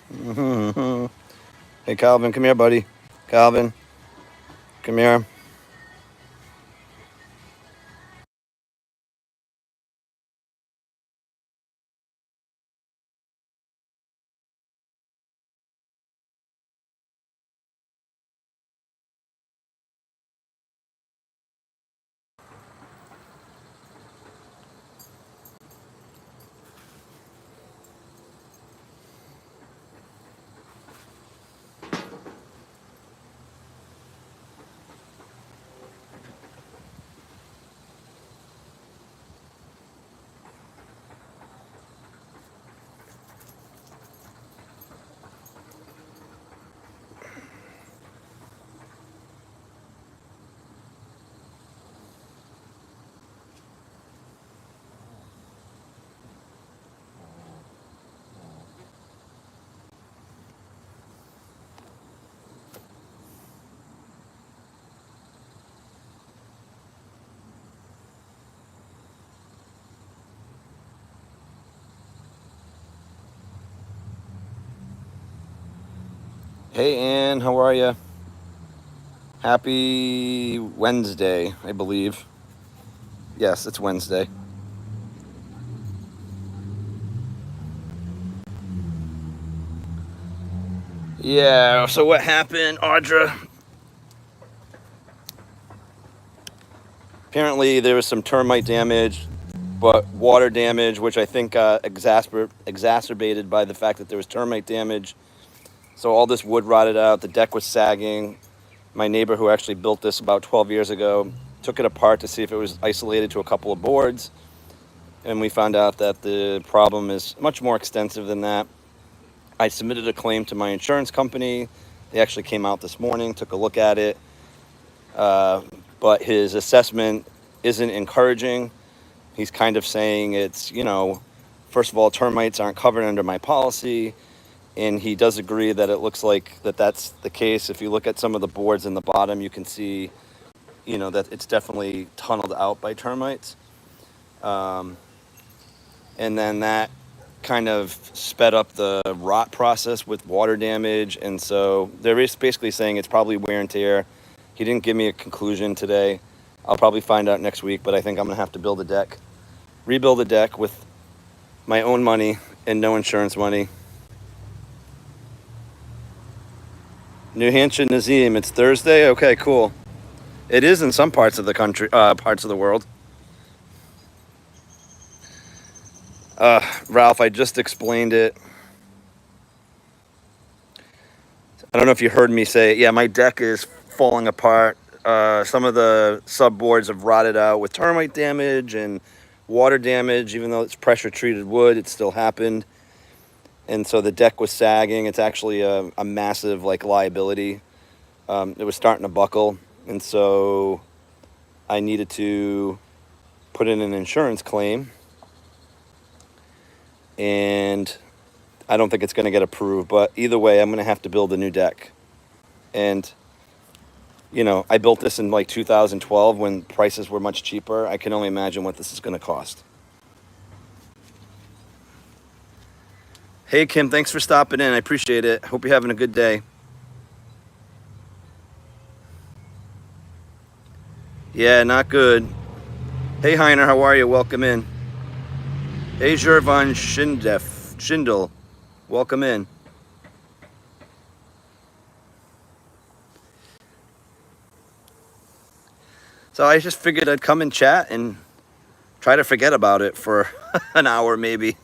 Hey, Calvin, come here, buddy. Calvin, come here. Hey, Ann, how are you? Happy Wednesday, I believe. Yes, it's Wednesday. Yeah, so what happened, Audra? Apparently, there was some termite damage, but water damage, which I think exacerbated by the fact that there was termite damage. So all this wood rotted out, the deck was sagging. My neighbor, who actually built this about 12 years ago, took it apart to see if it was isolated to a couple of boards. And we found out that the problem is much more extensive than that. I submitted a claim to my insurance company. They actually came out this morning, took a look at it. But his assessment isn't encouraging. He's kind of saying it's, first of all, termites aren't covered under my policy. And he does agree that it looks like that's the case. If you look at some of the boards in the bottom, you can see, that it's definitely tunneled out by termites. And then that kind of sped up the rot process with water damage. And so they're basically saying it's probably wear and tear. He didn't give me a conclusion today. I'll probably find out next week, but I think I'm going to have to rebuild a deck with my own money and no insurance money. New Hampshire Nazim, it's Thursday? Okay, cool. It is in some parts of the country, parts of the world. Ralph, I just explained it. I don't know if you heard me say it. Yeah, my deck is falling apart. Some of the subboards have rotted out with termite damage and water damage. Even though it's pressure treated wood, it still happened. And so the deck was sagging. It's actually a massive liability. It was starting to buckle. And so I needed to put in an insurance claim. And I don't think it's going to get approved. But either way, I'm going to have to build a new deck. And, I built this in 2012 when prices were much cheaper. I can only imagine what this is going to cost. Hey, Kim, thanks for stopping in. I appreciate it. Hope you're having a good day. Yeah, not good. Hey, Heiner, how are you? Welcome in. Hey, Jervon Schindel, welcome in. So I just figured I'd come and chat and try to forget about it for an hour maybe.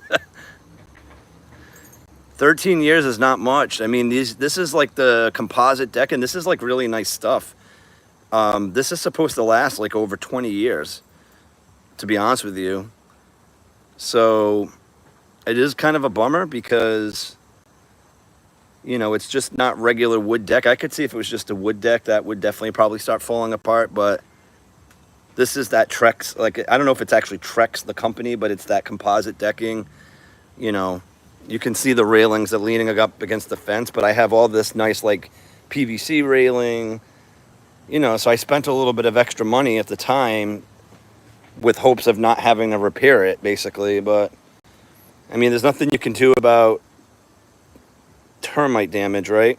13 years is not much. I mean, this is like the composite deck, and this is like really nice stuff. This is supposed to last like over 20 years, to be honest with you. So it is kind of a bummer because, it's just not regular wood deck. I could see if it was just a wood deck, that would definitely probably start falling apart, but this is that Trex, I don't know if it's actually Trex, the company, but it's that composite decking. You can see the railings that are leaning up against the fence, but I have all this nice, PVC railing, so I spent a little bit of extra money at the time with hopes of not having to repair it, basically. But, I mean, there's nothing you can do about, termite damage, right?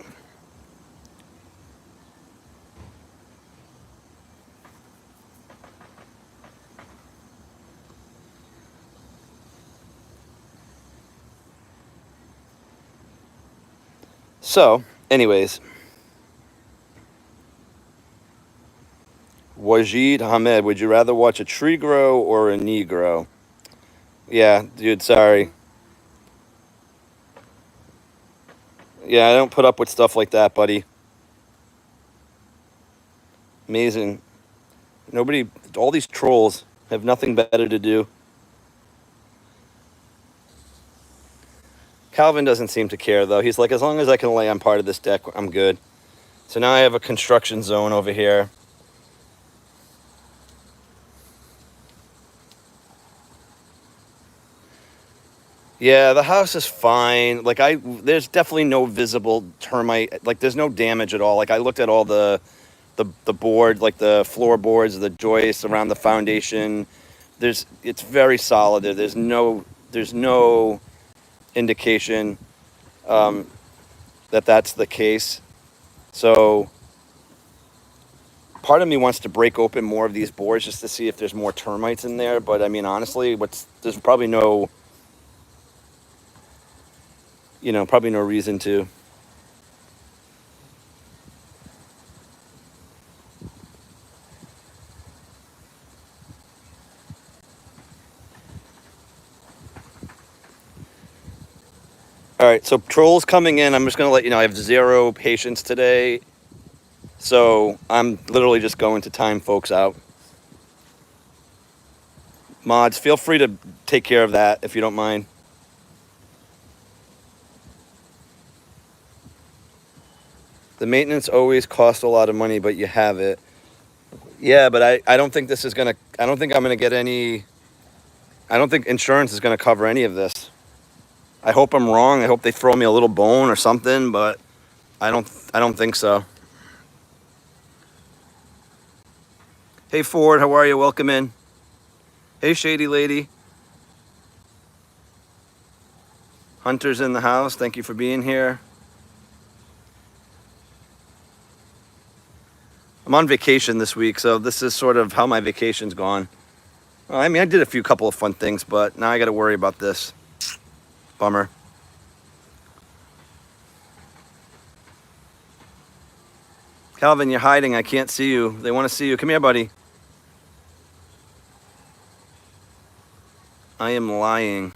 So, anyways, Wajid Ahmed, would you rather watch a tree grow or a knee grow? Yeah, dude, sorry. Yeah, I don't put up with stuff like that, buddy. Amazing. Nobody, all these trolls have nothing better to do. Calvin doesn't seem to care, though. He's like, as long as I can lay on part of this deck, I'm good. So now I have a construction zone over here. Yeah, the house is fine. Like, there's definitely no visible termite. Like, there's no damage at all. Like, I looked at all the board, like the floorboards, the joists around the foundation. It's very solid there. There's no indication that that's the case. So part of me wants to break open more of these boards just to see if there's more termites in there. But I mean, honestly, there's probably probably no reason to. All right, so trolls coming in. I'm just going to let you know I have 0 patience today. So I'm literally just going to time folks out. Mods, feel free to take care of that if you don't mind. The maintenance always costs a lot of money, but you have it. Yeah, but I don't think this is going to, I don't think I'm going to get any, I don't think insurance is going to cover any of this. I hope I'm wrong. I hope they throw me a little bone or something, but I don't think so. Hey Ford, how are you? Welcome in. Hey Shady Lady. Hunter's in the house. Thank you for being here. I'm on vacation this week, so this is sort of how my vacation's gone. Well, I mean, I did a couple of fun things, but now I got to worry about this. Bummer. Calvin, you're hiding. I can't see you. They want to see you. Come here, buddy. I am lying.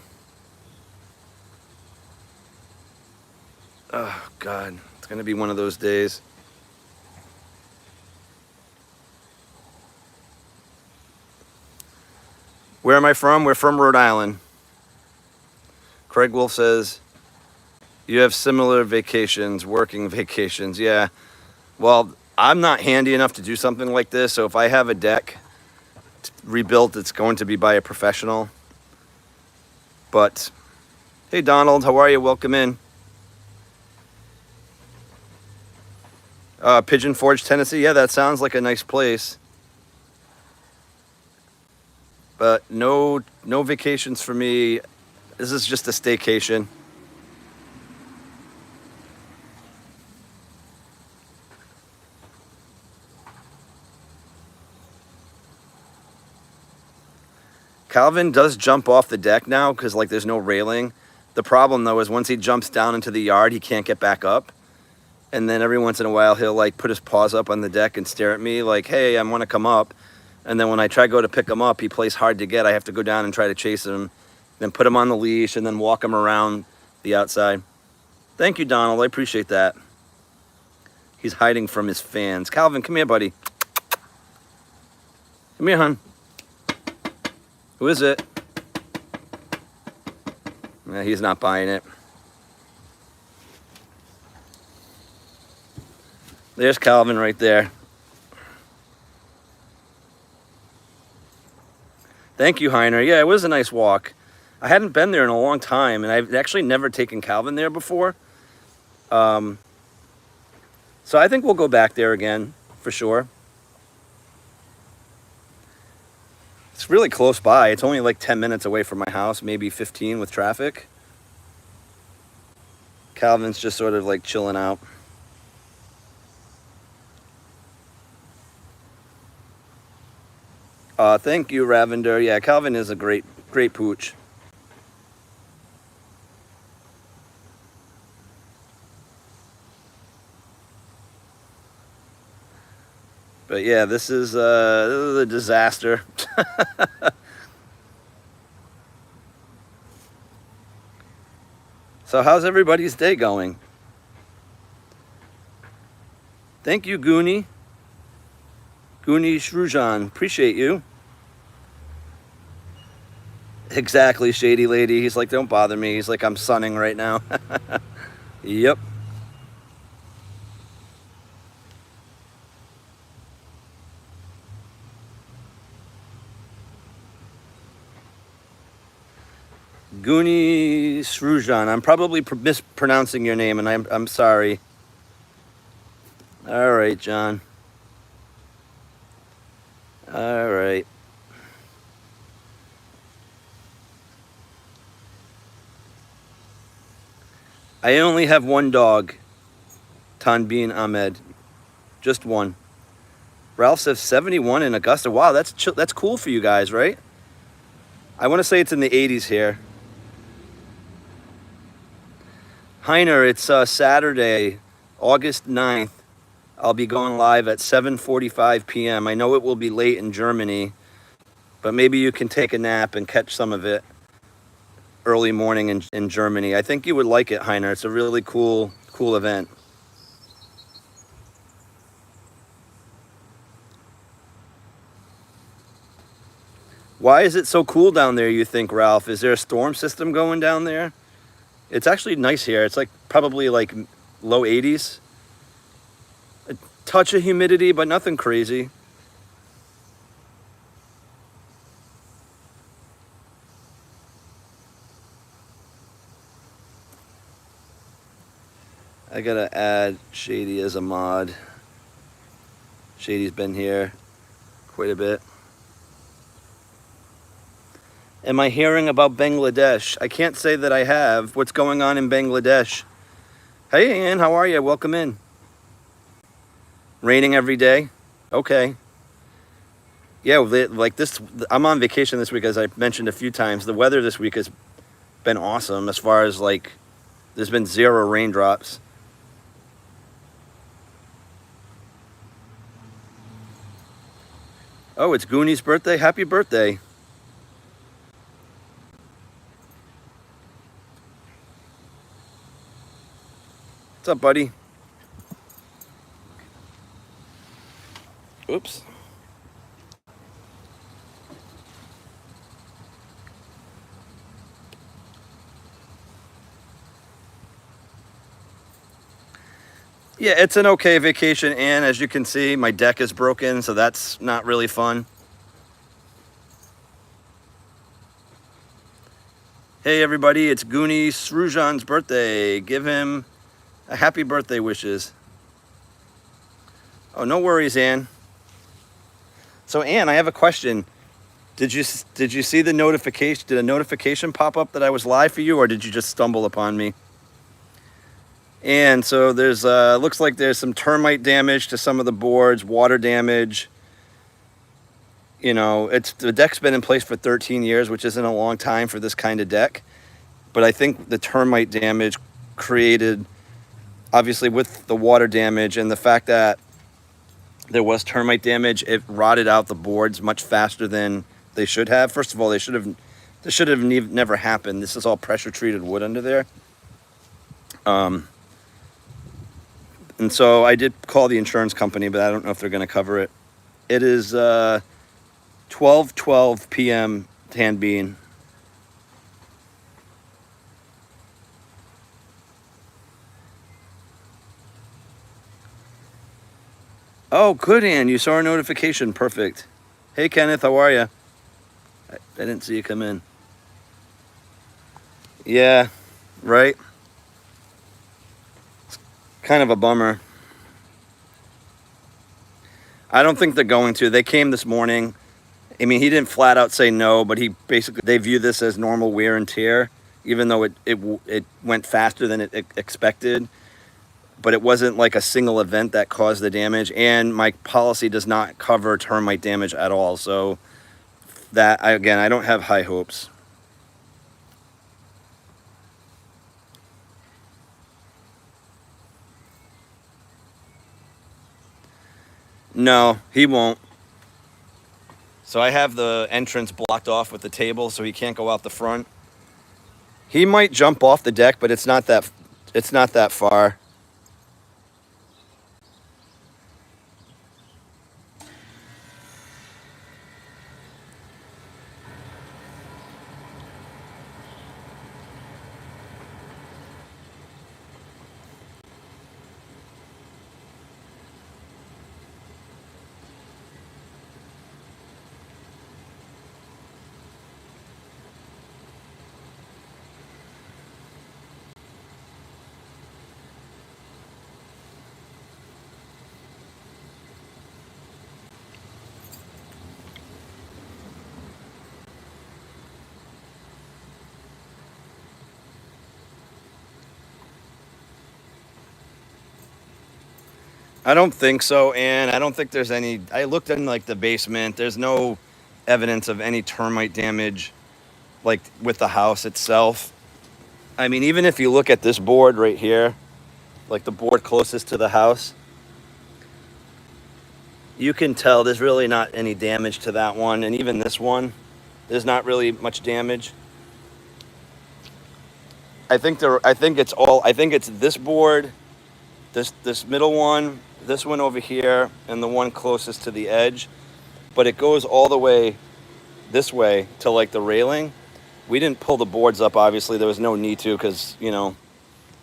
Oh, God. It's going to be one of those days. Where am I from? We're from Rhode Island. Craig Wolf says, you have similar vacations, working vacations. Yeah. Well, I'm not handy enough to do something like this, so if I have a deck rebuilt, it's going to be by a professional. But, hey Donald, how are you? Welcome in. Pigeon Forge, Tennessee. Yeah, that sounds like a nice place. But no vacations for me. This is just a staycation. Calvin does jump off the deck now because like there's no railing. The problem though is once he jumps down into the yard, he can't get back up. And then every once in a while, he'll like put his paws up on the deck and stare at me like, hey, I want to come up. And then when I try to go to pick him up, he plays hard to get. I have to go down and try to chase him, then put him on the leash and then walk him around the outside. Thank you, Donald. I appreciate that. He's hiding from his fans. Calvin, come here, buddy. Come here, hon. Who is it? Yeah, he's not buying it. There's Calvin right there. Thank you, Heiner. Yeah, it was a nice walk. I hadn't been there in a long time, and I've actually never taken Calvin there before. So I think we'll go back there again, for sure. It's really close by. It's only like 10 minutes away from my house, maybe 15 with traffic. Calvin's just sort of like chilling out. Thank you, Ravender. Yeah, Calvin is a great pooch. But yeah, this is a disaster. So how's everybody's day going? Thank you, Goonie Shrujan. Appreciate you. Exactly, Shady Lady. He's like, don't bother me. He's like, I'm sunning right now. Yep. Goonie Shrujan. I'm probably mispronouncing your name, and I'm sorry. All right, John. All right. I only have one dog, Tanbin Ahmed. Just one. Ralph says 71 in Augusta. Wow, that's cool for you guys, right? I want to say it's in the 80s here. Heiner, it's Saturday, August 9th. I'll be going live at 7:45 p.m. I know it will be late in Germany, but maybe you can take a nap and catch some of it early morning in Germany. I think you would like it, Heiner. It's a really cool event. Why is it so cool down there, you think, Ralph? Is there a storm system going down there? It's actually nice here. It's like probably like low 80s. A touch of humidity, but nothing crazy. I gotta add Shady as a mod. Shady's been here quite a bit. Am I hearing about Bangladesh? I can't say that I have. What's going on in Bangladesh? Hey, Ann, how are you? Welcome in. Raining every day? Okay. Yeah, like this, I'm on vacation this week, as I mentioned a few times. The weather this week has been awesome as far as like, there's been 0 raindrops. Oh, it's Goonie's birthday? Happy birthday. What's up, buddy? Oops. Yeah, it's an okay vacation, and as you can see, my deck is broken, so that's not really fun. Hey everybody, it's Goonie Srujan's birthday. Give him a happy birthday wishes. Oh, no worries, Ann. So Ann, I have a question. Did you see the notification? Did a notification pop up that I was live for you, or did you just stumble upon me? And so there's looks like there's some termite damage to some of the boards, water damage. You know, the deck's been in place for 13 years, which isn't a long time for this kind of deck. But I think the termite damage created, obviously with the water damage and the fact that there was termite damage, it rotted out the boards much faster than they should have. First of all, this should have never happened. This is all pressure treated wood under there. And so I did call the insurance company, but I don't know if they're going to cover it. It is 12:12 p.m. Tanbean. Oh, good, Ann. You saw our notification. Perfect. Hey, Kenneth, how are you? I didn't see you come in. Yeah, right? It's kind of a bummer. I don't think they're going to. They came this morning. I mean, he didn't flat out say no, but they view this as normal wear and tear. even though it went faster than it expected. But it wasn't like a single event that caused the damage, and my policy does not cover termite damage at all. So that, again, I don't have high hopes. No, he won't. So I have the entrance blocked off with the table, so he can't go out the front. He might jump off the deck, but it's not that far. I don't think so, and I don't think there's any. I looked in like the basement. There's no evidence of any termite damage, like with the house itself. I mean, even if you look at this board right here, like the board closest to the house, you can tell there's really not any damage to that one, and even this one, there's not really much damage. I think it's this board, this middle one, this one over here, and the one closest to the edge. But it goes all the way this way to like the railing. We didn't pull the boards up, obviously. There was no need to, because, you know,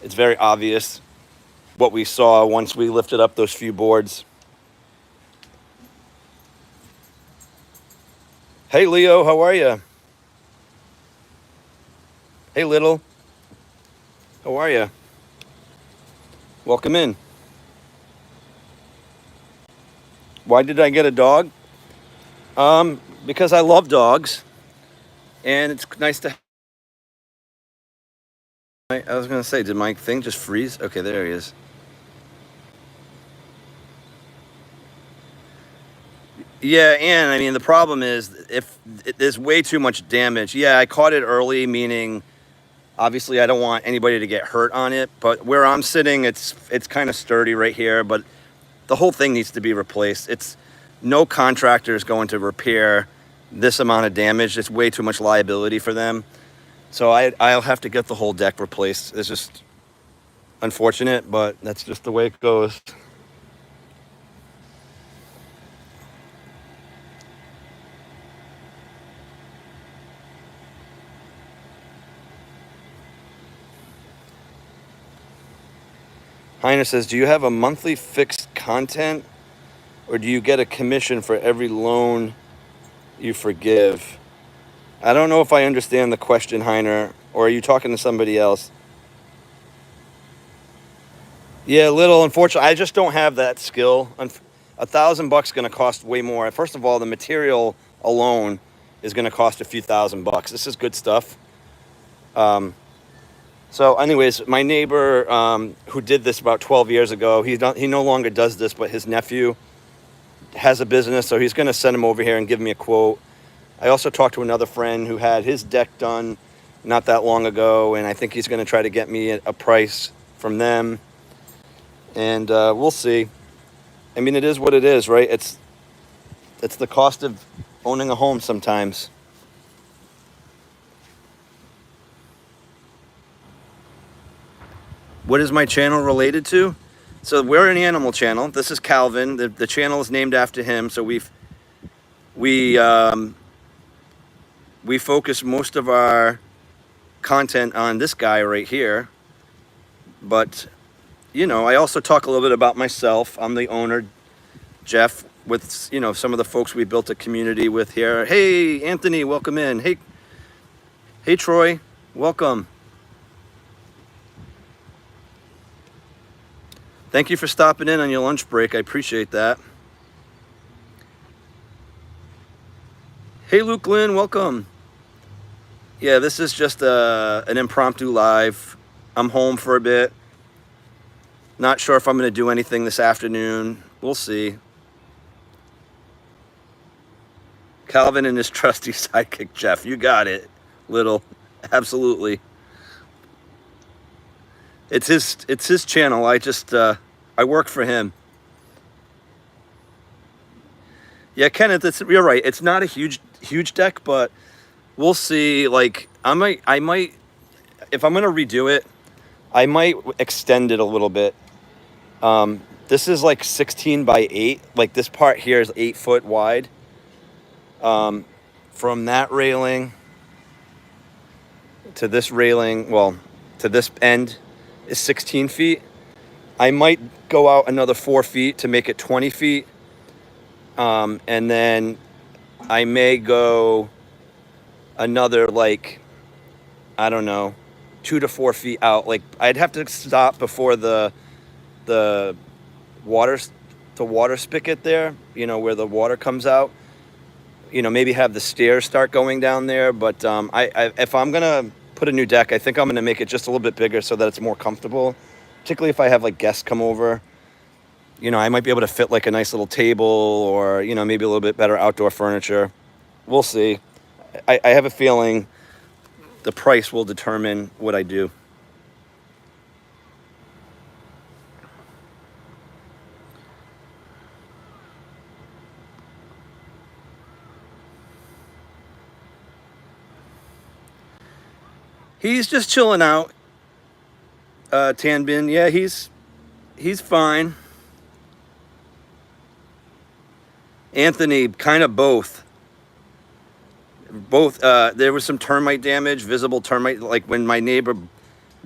it's very obvious what we saw once we lifted up those few boards. Hey, Leo, how are you? Hey, Little. How are you? Welcome in. Why did I get a dog? Because I love dogs, and it's nice to. I was gonna say, did my thing just freeze? Okay, there he is. Yeah, and I mean the problem is if there's way too much damage. Yeah, I caught it early, meaning obviously I don't want anybody to get hurt on it. But where I'm sitting, it's kind of sturdy right here, but the whole thing needs to be replaced. It's no contractor is going to repair this amount of damage. It's way too much liability for them. So I'll have to get the whole deck replaced. It's just unfortunate, but that's just the way it goes. Heiner says, do you have a monthly fixed content, or do you get a commission for every loan you forgive? I don't know if I understand the question, Heiner, or are you talking to somebody else? Yeah, Little, unfortunately, I just don't have that skill. $1,000 going to cost way more. First of all, the material alone is going to cost a few $1,000. This is good stuff. So anyways, my neighbor who did this about 12 years ago, he no longer does this, but his nephew has a business, so he's going to send him over here and give me a quote. I also talked to another friend who had his deck done not that long ago, and I think he's going to try to get me a price from them. And we'll see. I mean, it is what it is, right? It's the cost of owning a home sometimes. What is my channel related to? So we're an animal channel. This is Calvin. The channel is named after him. So we focus most of our content on this guy right here. But, you know, I also talk a little bit about myself. I'm the owner, Jeff, with, you know, some of the folks we built a community with here. Hey, Anthony, welcome in. Hey, Troy, welcome. Thank you for stopping in on your lunch break. I appreciate that. Hey, Luke Lynn, welcome. Yeah, this is just an impromptu live. I'm home for a bit. Not sure if I'm going to do anything this afternoon. We'll see. Calvin and his trusty sidekick, Jeff. You got it, little. Absolutely. It's his channel. I work for him. Yeah, Kenneth, you're right. It's not a huge deck, but we'll see. Like I might if I'm gonna redo it, I might extend it a little bit. This is like 16 by 8. Like this part here is 8 foot wide. From that railing to this railing, well, to this end is 16 feet. I might go out another 4 feet to make it 20 feet. And then I may go another, like, I don't know, 2 to 4 feet out. Like I'd have to stop before the water spigot there, you know, where the water comes out. You know, maybe have the stairs start going down there. But if I'm gonna put a new deck, I think I'm gonna make it just a little bit bigger so that it's more comfortable. Particularly if I have like guests come over. You know, I might be able to fit like a nice little table, or, you know, maybe a little bit better outdoor furniture. We'll see. I have a feeling the price will determine what I do. He's just chilling out. Tanbin, yeah, he's fine. Anthony, kind of both. There was some termite damage, visible termite, like when my neighbor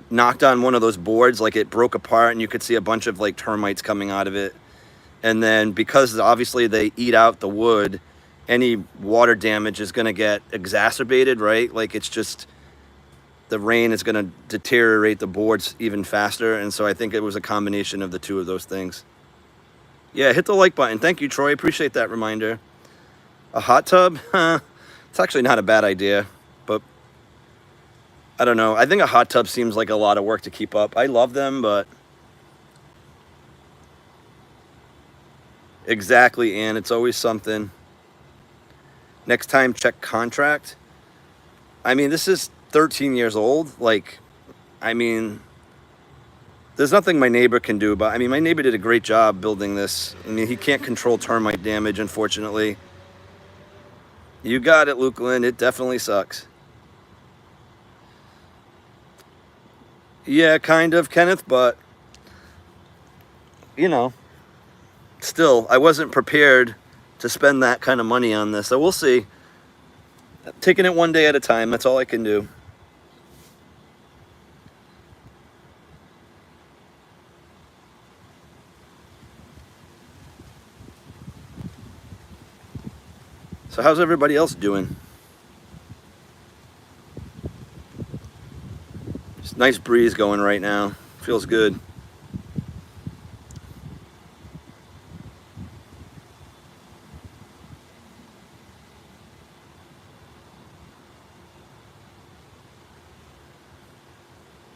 knocked on one of those boards, like it broke apart and you could see a bunch of like termites coming out of it. And then because obviously they eat out the wood, any water damage is going to get exacerbated, right? Like it's just, the rain is going to deteriorate the boards even faster. And so I think it was a combination of the two of those things. Yeah, hit the like button. Thank you, Troy. Appreciate that reminder. A hot tub? It's actually not a bad idea, but I don't know. I think a hot tub seems like a lot of work to keep up. I love them, but exactly, and it's always something. Next time, check contract. I mean, this is 13 years old. Like, I mean, there's nothing my neighbor can do, but I mean, my neighbor did a great job building this. I mean, he can't control termite damage, unfortunately. You got it, Luke Lynn. It definitely sucks. Yeah, kind of, Kenneth, but, you know, still, I wasn't prepared to spend that kind of money on this. So we'll see. Taking it one day at a time. That's all I can do. So how's everybody else doing? It's a nice breeze going right now. Feels good.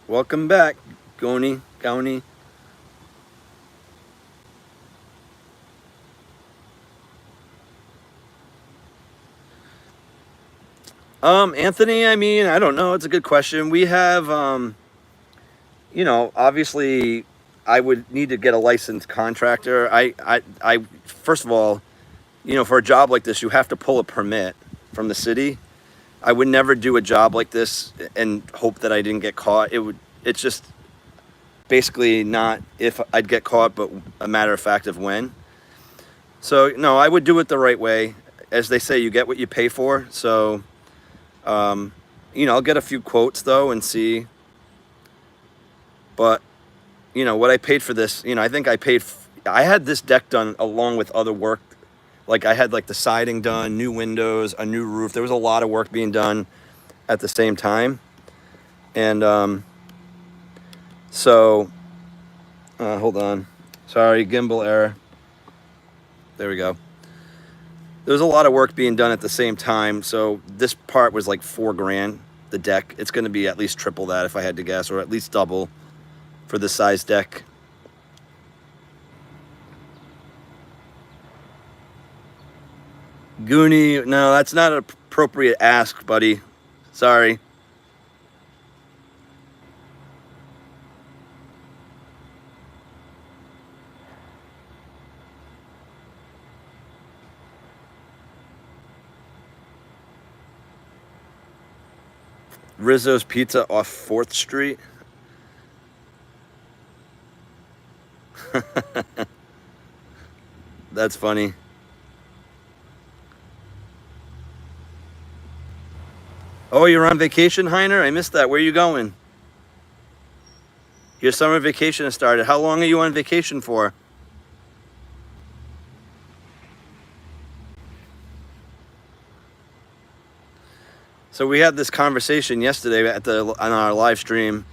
Welcome back, Goni. Anthony, I mean, I don't know. It's a good question. We have, you know, obviously I would need to get a licensed contractor. I first of all, you know, for a job like this, you have to pull a permit from the city. I would never do a job like this and hope that I didn't get caught. It's just basically not if I'd get caught, but a matter of fact of when. So no, I would do it the right way. As they say, you get what you pay for. So, you know, I'll get a few quotes though and see. But, you know, what I paid for this, you know, I think I had this deck done along with other work. Like I had like the siding done, new windows, a new roof. There was a lot of work being done at the same time. And so, hold on. Sorry, gimbal error. There we go. There was a lot of work being done at the same time. So this part was like $4 grand the deck. It's going to be at least triple that if I had to guess, or at least double for the size deck. Goonie, no, that's not an appropriate ask, buddy. Sorry. Rizzo's Pizza off 4th Street. That's funny. Oh, you're on vacation, Heiner? I missed that. Where are you going? Your summer vacation has started. How long are you on vacation for? So we had this conversation yesterday on our live stream.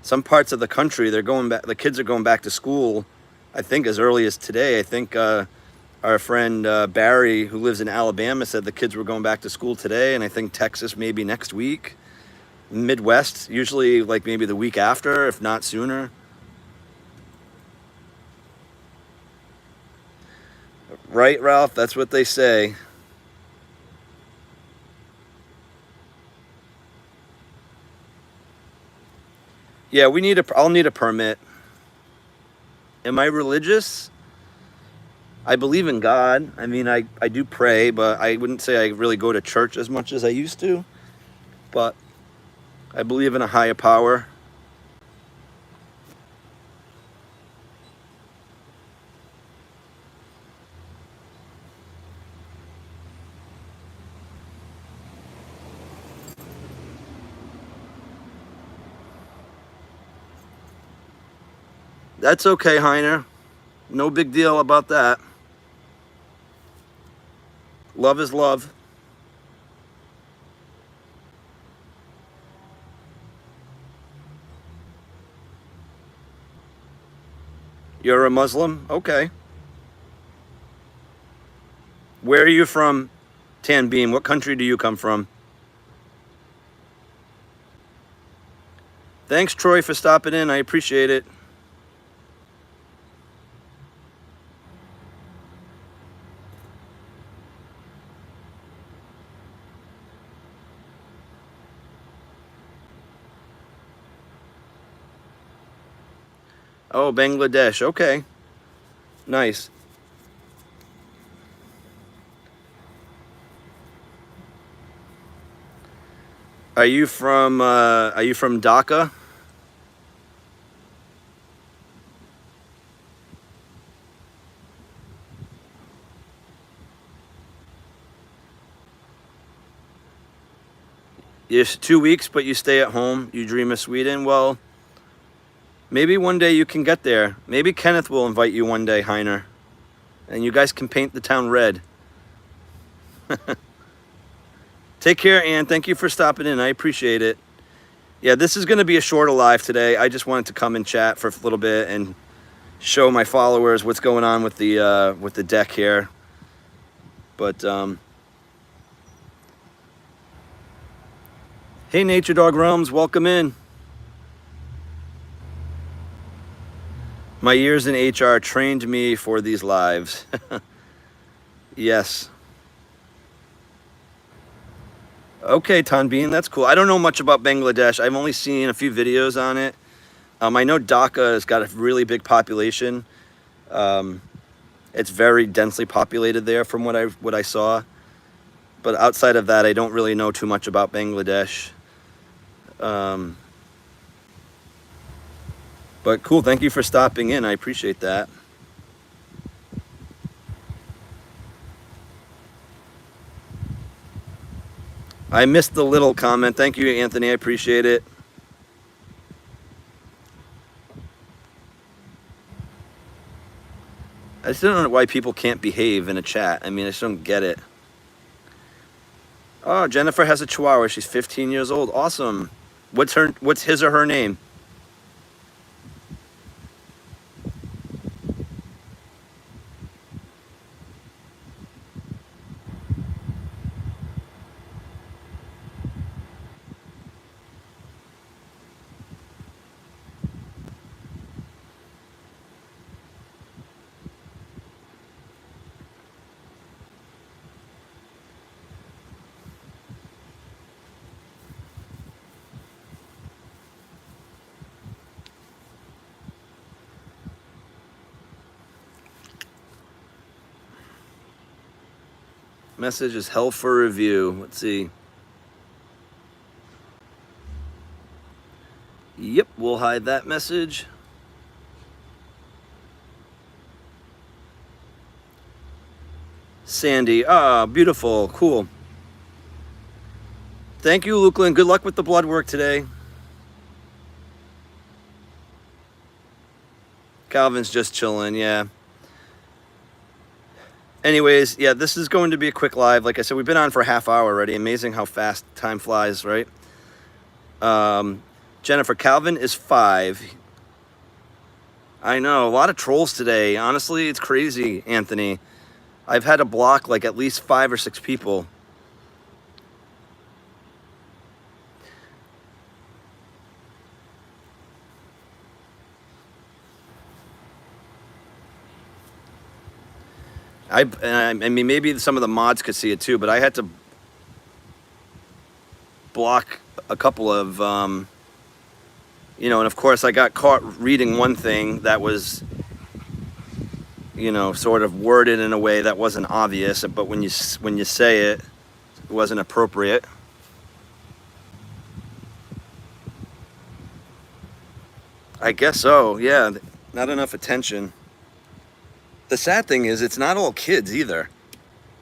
Some parts of the country, they're going back. The kids are going back to school. I think as early as today. I think our friend Barry, who lives in Alabama, said the kids were going back to school today, and I think Texas maybe next week. Midwest usually like maybe the week after, if not sooner. Right, Ralph? That's what they say. Yeah, I'll need a permit. Am I religious? I believe in God. I mean, I do pray, but I wouldn't say I really go to church as much as I used to. But I believe in a higher power. That's okay, Heiner. No big deal about that. Love is love. You're a Muslim? Okay. Where are you from, Tanbeam? What country do you come from? Thanks, Troy, for stopping in. I appreciate it. Oh, Bangladesh. Okay. Nice. Are you from Dhaka? Yes, 2 weeks, but you stay at home. You dream of Sweden. Well, maybe one day you can get there. Maybe Kenneth will invite you one day, Heiner, and you guys can paint the town red. Take care, Ann. Thank you for stopping in. I appreciate it. Yeah, this is going to be a shorter live today. I just wanted to come and chat for a little bit and show my followers what's going on with the deck here. But hey, Nature Dog Realms, welcome in. My years in HR trained me for these lives. Yes. Okay, Tanbeen, that's cool. I don't know much about Bangladesh. I've only seen a few videos on it. I know Dhaka has got a really big population. It's very densely populated there from what I saw. But outside of that, I don't really know too much about Bangladesh. But cool, thank you for stopping in. I appreciate that. I missed the little comment. Thank you, Anthony. I appreciate it. I just don't know why people can't behave in a chat. I mean, I just don't get it. Oh, Jennifer has a Chihuahua. She's 15 years old. Awesome. What's his or her name? Message is hell for review. Let's see. Yep, we'll hide that message. Sandy, beautiful, cool. Thank you, Lukeland. Good luck with the blood work today. Calvin's just chilling, yeah. Anyways, yeah, this is going to be a quick live. Like I said, we've been on for a half hour already. Amazing how fast time flies, right? Jennifer, Calvin is 5. I know, a lot of trolls today. Honestly, it's crazy, Anthony. I've had to block like at least 5 or 6 people. I mean, maybe some of the mods could see it too, but I had to block a couple of, you know, and of course I got caught reading one thing that was, you know, sort of worded in a way that wasn't obvious, but when you say it, it wasn't appropriate. I guess so, yeah, not enough attention. The sad thing is, it's not all kids either.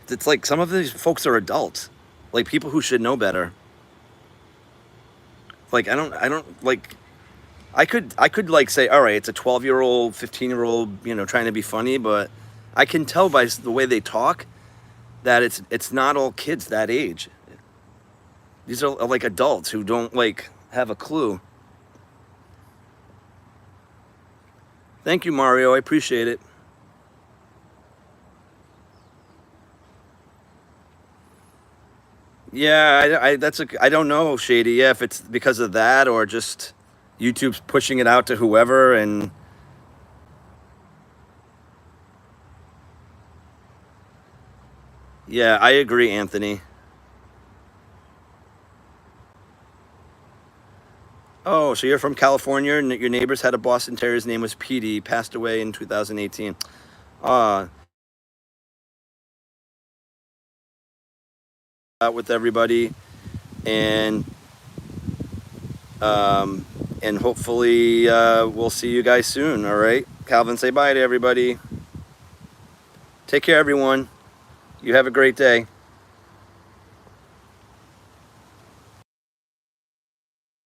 It's like some of these folks are adults, like people who should know better. Like I don't like. I could like say, all right, it's a 12-year-old, 15-year-old, you know, trying to be funny, but I can tell by the way they talk that it's not all kids that age. These are like adults who don't like have a clue. Thank you, Mario. I appreciate it. Yeah, I don't know, Shady. Yeah, if it's because of that or just YouTube's pushing it out to whoever. And yeah, I agree, Anthony. Oh, so you're from California and your neighbors had a Boston Terrier. His name was Petey, passed away in 2018. Out with everybody, and hopefully we'll see you guys soon. All right, Calvin, say bye to everybody. Take care, everyone. You have a great day.